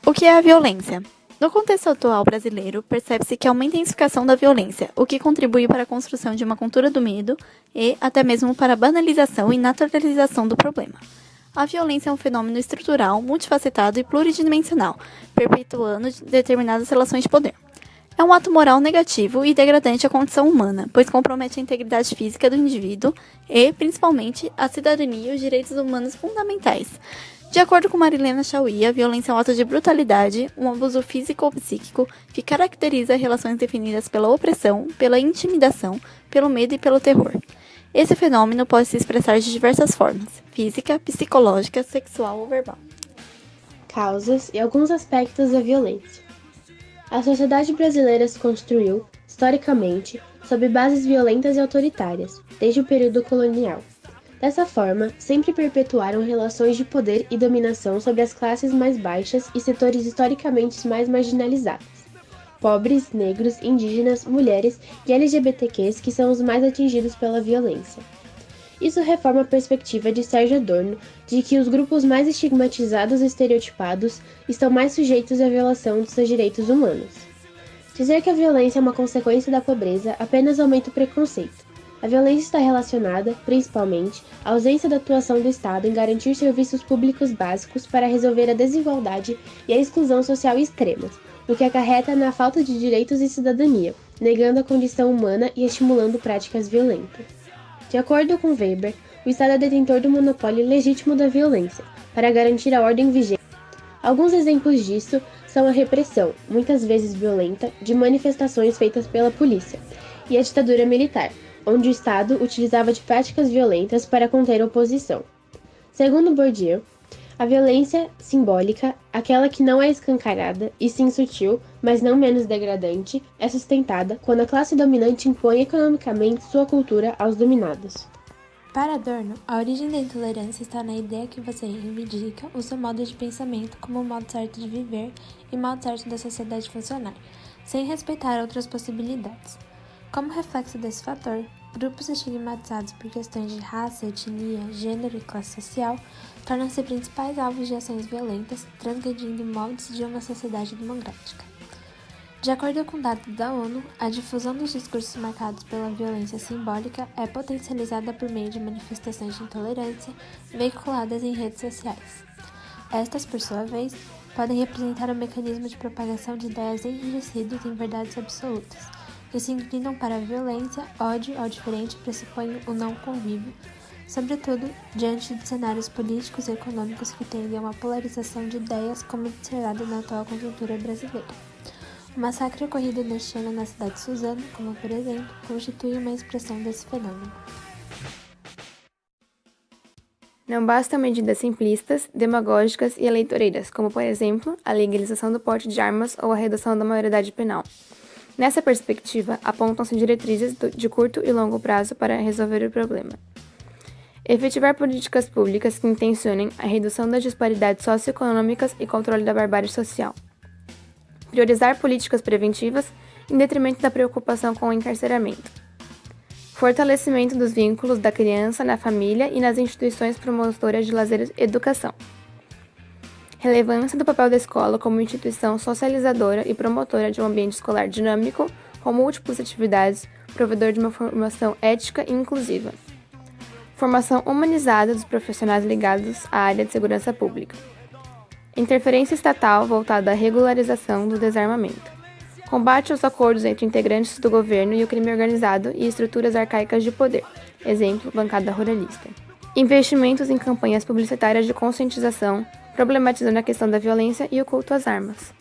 O que é a violência? No contexto atual brasileiro, percebe-se que há uma intensificação da violência, o que contribui para a construção de uma cultura do medo e até mesmo para a banalização e naturalização do problema. A violência é um fenômeno estrutural, multifacetado e pluridimensional, perpetuando determinadas relações de poder. É um ato moral negativo e degradante à condição humana, pois compromete a integridade física do indivíduo e, principalmente, a cidadania e os direitos humanos fundamentais. De acordo com Marilena Chauí, a violência é um ato de brutalidade, um abuso físico ou psíquico que caracteriza relações definidas pela opressão, pela intimidação, pelo medo e pelo terror. Esse fenômeno pode se expressar de diversas formas: física, psicológica, sexual ou verbal. Causas e alguns aspectos da violência. A sociedade brasileira se construiu, historicamente, sob bases violentas e autoritárias, desde o período colonial. Dessa forma, sempre perpetuaram relações de poder e dominação sobre as classes mais baixas e setores historicamente mais marginalizados. Pobres, negros, indígenas, mulheres e LGBTQs que são os mais atingidos pela violência. Isso reforma a perspectiva de Sérgio Adorno de que os grupos mais estigmatizados e estereotipados estão mais sujeitos à violação de seus direitos humanos. Dizer que a violência é uma consequência da pobreza apenas aumenta o preconceito. A violência está relacionada, principalmente, à ausência da atuação do Estado em garantir serviços públicos básicos para resolver a desigualdade e a exclusão social extremas, o que acarreta na falta de direitos e cidadania, negando a condição humana e estimulando práticas violentas. De acordo com Weber, o Estado é detentor do monopólio legítimo da violência, para garantir a ordem vigente. Alguns exemplos disso são a repressão, muitas vezes violenta, de manifestações feitas pela polícia, e a ditadura militar, onde o Estado utilizava de práticas violentas para conter a oposição. Segundo Bourdieu, a violência simbólica, aquela que não é escancarada e sim sutil, mas não menos degradante, é sustentada quando a classe dominante impõe economicamente sua cultura aos dominados. Para Adorno, a origem da intolerância está na ideia que você reivindica o seu modo de pensamento como o modo certo de viver e modo certo da sociedade funcionar, sem respeitar outras possibilidades. Como reflexo desse fator, grupos estigmatizados por questões de raça, etnia, gênero e classe social tornam-se principais alvos de ações violentas, transgredindo moldes de uma sociedade democrática. De acordo com dados da ONU, a difusão dos discursos marcados pela violência simbólica é potencializada por meio de manifestações de intolerância veiculadas em redes sociais. Estas, por sua vez, podem representar um mecanismo de propagação de ideias enrijecidas em verdades absolutas, que se inclinam para a violência, ódio ao diferente e pressupõem o não convívio, sobretudo diante de cenários políticos e econômicos que tendem a uma polarização de ideias como observado na atual conjuntura brasileira. O massacre ocorrido neste ano na cidade de Suzano, como por exemplo, constitui uma expressão desse fenômeno. Não bastam medidas simplistas, demagógicas e eleitoreiras, como por exemplo, a legalização do porte de armas ou a redução da maioridade penal. Nessa perspectiva, apontam-se diretrizes de curto e longo prazo para resolver o problema. Efetivar políticas públicas que intencionem a redução das disparidades socioeconômicas e controle da barbárie social. Priorizar políticas preventivas em detrimento da preocupação com o encarceramento. Fortalecimento dos vínculos da criança na família e nas instituições promotoras de lazer e educação. Relevância do papel da escola como instituição socializadora e promotora de um ambiente escolar dinâmico, com múltiplas atividades, provedor de uma formação ética e inclusiva. Formação humanizada dos profissionais ligados à área de segurança pública. Interferência estatal voltada à regularização do desarmamento. Combate aos acordos entre integrantes do governo e o crime organizado e estruturas arcaicas de poder, exemplo, bancada ruralista. Investimentos em campanhas publicitárias de conscientização, problematizando a questão da violência e o culto às armas.